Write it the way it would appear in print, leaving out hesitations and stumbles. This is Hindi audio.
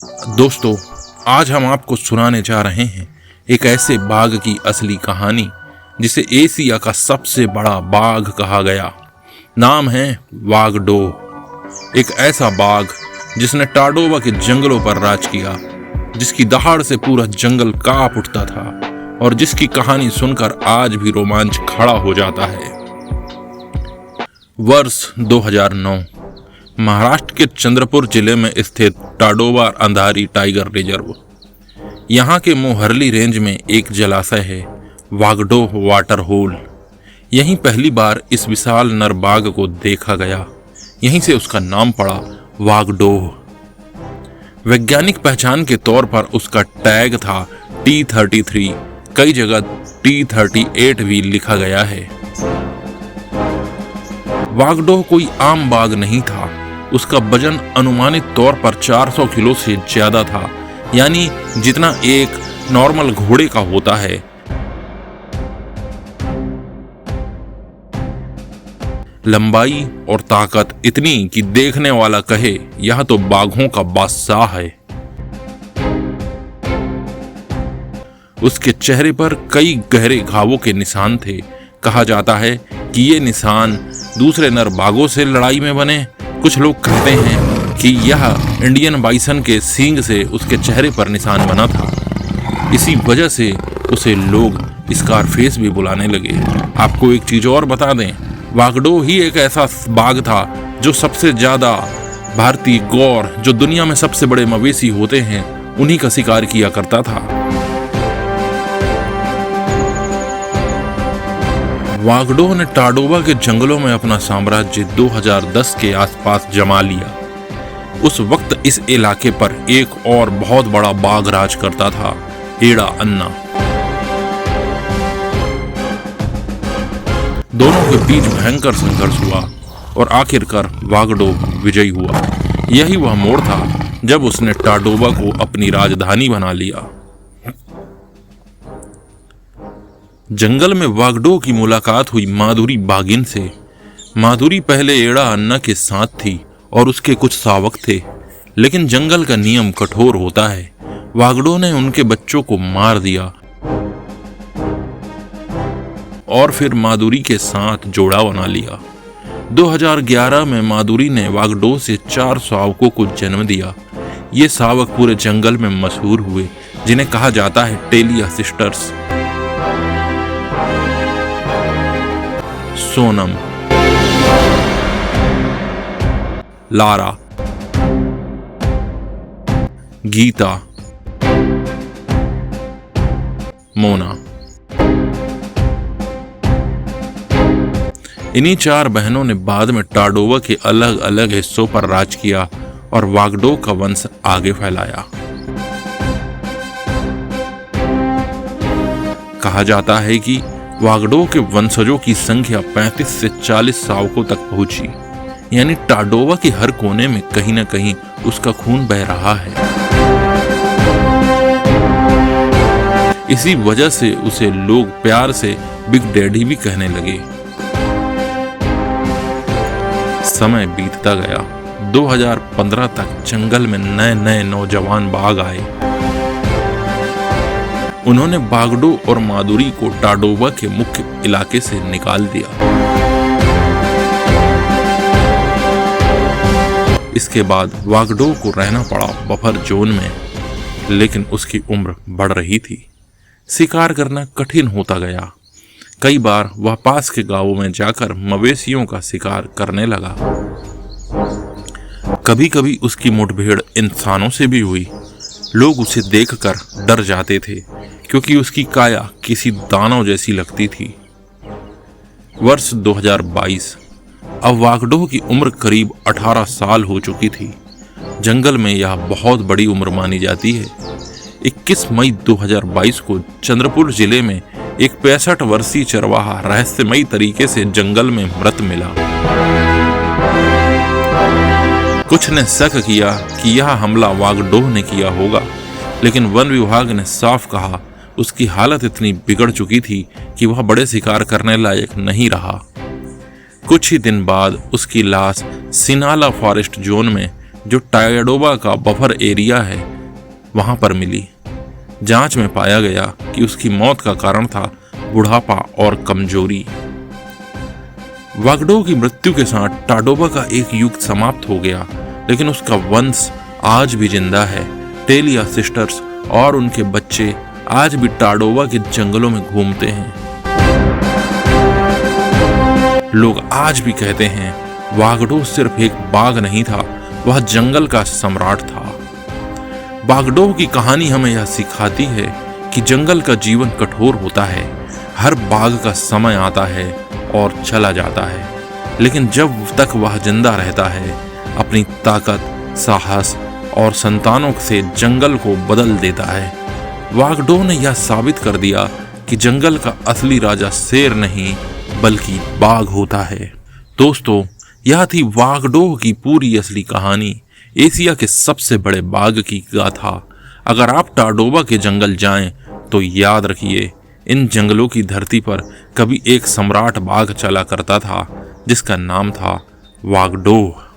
दोस्तों, आज हम आपको सुनाने जा रहे हैं एक ऐसे बाघ की असली कहानी जिसे एशिया का सबसे बड़ा बाघ कहा गया। नाम है वागडोह। एक ऐसा बाघ जिसने टाडोबा के जंगलों पर राज किया, जिसकी दहाड़ से पूरा जंगल कांप उठता था और जिसकी कहानी सुनकर आज भी रोमांच खड़ा हो जाता है। वर्ष 2009 महाराष्ट्र के चंद्रपुर जिले में स्थित टाडोबा अंधारी टाइगर रिजर्व। यहाँ के मोहरली रेंज में एक जलाशय है, वागडोह वाटर होल। यहीं पहली बार इस विशाल नर बाघ को देखा गया। यहीं से उसका नाम पड़ा वागडोह। वैज्ञानिक पहचान के तौर पर उसका टैग था T33, कई जगह T38 भी लिखा गया है। वागडोह कोई आम बाघ नहीं था। उसका वजन अनुमानित तौर पर 400 किलो से ज्यादा था, यानी जितना एक नॉर्मल घोड़े का होता है। लंबाई और ताकत इतनी कि देखने वाला कहे यह तो बाघों का बादशाह है। उसके चेहरे पर कई गहरे घावों के निशान थे। कहा जाता है कि ये निशान दूसरे नर बाघों से लड़ाई में बने। कुछ लोग कहते हैं कि यह इंडियन बाइसन के सींग से उसके चेहरे पर निशान बना था। इसी वजह से उसे लोग स्कारफेस भी बुलाने लगे। आपको एक चीज और बता दें, वागडोह ही एक ऐसा बाघ था जो सबसे ज्यादा भारतीय गौर, जो दुनिया में सबसे बड़े मवेशी होते हैं, उन्हीं का शिकार किया करता था। वागडोह ने टाडोबा के जंगलों में अपना साम्राज्य 2010 के आसपास जमा लिया। उस वक्त इस इलाके पर एक और बहुत बड़ा बाघ राज करता था, एड़ा अन्ना। दोनों के बीच भयंकर संघर्ष हुआ और आखिरकार वागडोह विजयी हुआ। यही वह मोड़ था जब उसने टाडोबा को अपनी राजधानी बना लिया। जंगल में वागडोह की मुलाकात हुई माधुरी बागिन से। माधुरी पहले एड़ा अन्ना के साथ थी और उसके कुछ शावक थे, लेकिन जंगल का नियम कठोर होता है। वागडोह ने उनके बच्चों को मार दिया और फिर माधुरी के साथ जोड़ा बना लिया। 2011 में माधुरी ने वागडोह से 4 शावकों को जन्म दिया। ये शावक पूरे जंगल में मशहूर हुए, जिन्हें कहा जाता है टेलिया सिस्टर्स। सोनम, लारा, गीता, मोना। इन्हीं 4 बहनों ने बाद में टाडोबा के अलग अलग हिस्सों पर राज किया और वागडोह का वंश आगे फैलाया। कहा जाता है कि वागडोह के वंशजों की संख्या 35 से 40 शावकों तक पहुंची, यानी टाडोबा के हर कोने में कहीं न कहीं उसका खून बह रहा है। इसी वजह से उसे लोग प्यार से बिग डैडी भी कहने लगे। समय बीतता गया। 2015 तक जंगल में नए नए नौजवान बाघ आए। उन्होंने वागडोह और माधुरी को टाडोबा के मुख्य इलाके से निकाल दिया। इसके बाद वागडोह को रहना पड़ा बफर जोन में, लेकिन उसकी उम्र बढ़ रही थी। शिकार करना कठिन होता गया। कई बार वह पास के गांवों में जाकर मवेशियों का शिकार करने लगा। कभी कभी उसकी मुठभेड़ इंसानों से भी हुई। लोग उसे देखकर डर जाते थे क्योंकि उसकी काया किसी दानव जैसी लगती थी। वर्ष 2022। अब वागडोह की उम्र करीब 18 साल हो चुकी थी। जंगल में यह बहुत बड़ी उम्र मानी जाती है। 21 मई 2022 को चंद्रपुर जिले में एक 65 वर्षीय चरवाहा रहस्यमयी तरीके से जंगल में मृत मिला। कुछ ने शक किया कि यह हमला वागडोह ने किया होगा, लेकिन वन विभाग ने साफ कहा उसकी हालत इतनी बिगड़ चुकी थी कि वह बड़े शिकार करने लायक नहीं रहा। कुछ ही दिन बाद उसकी लाश सिनाला फॉरेस्ट जोन में जो टाडोबा का बफर एरिया है वहां पर मिली। जांच में पाया गया कि उसकी मौत का कारण था बुढ़ापा और कमजोरी। वागडोव की मृत्यु के साथ टाडोबा का एक युग समाप्त हो गया, लेकिन उसका वंश आज भी जिंदा है। टेलिया सिस्टर्स और उनके बच्चे आज भी टाडोबा के जंगलों में घूमते हैं। लोग आज भी कहते हैं वागडोव सिर्फ एक बाघ नहीं था, वह जंगल का सम्राट था। वागडोव की कहानी हमें यह सिखाती है कि जंगल का जीवन कठोर होता है। हर बाघ का समय आता है और चला जाता है, लेकिन जब तक वह जिंदा रहता है अपनी ताकत, साहस और संतानों से जंगल को बदल देता है। वागडोव ने यह साबित कर दिया कि जंगल का असली राजा शेर नहीं बल्कि बाघ होता है। दोस्तों, यह थी वागडोव की पूरी असली कहानी, एशिया के सबसे बड़े बाघ की गाथा। अगर आप टाडोबा के जंगल जाएं तो याद रखिए, इन जंगलों की धरती पर कभी एक सम्राट बाघ चला करता था जिसका नाम था वागडोव।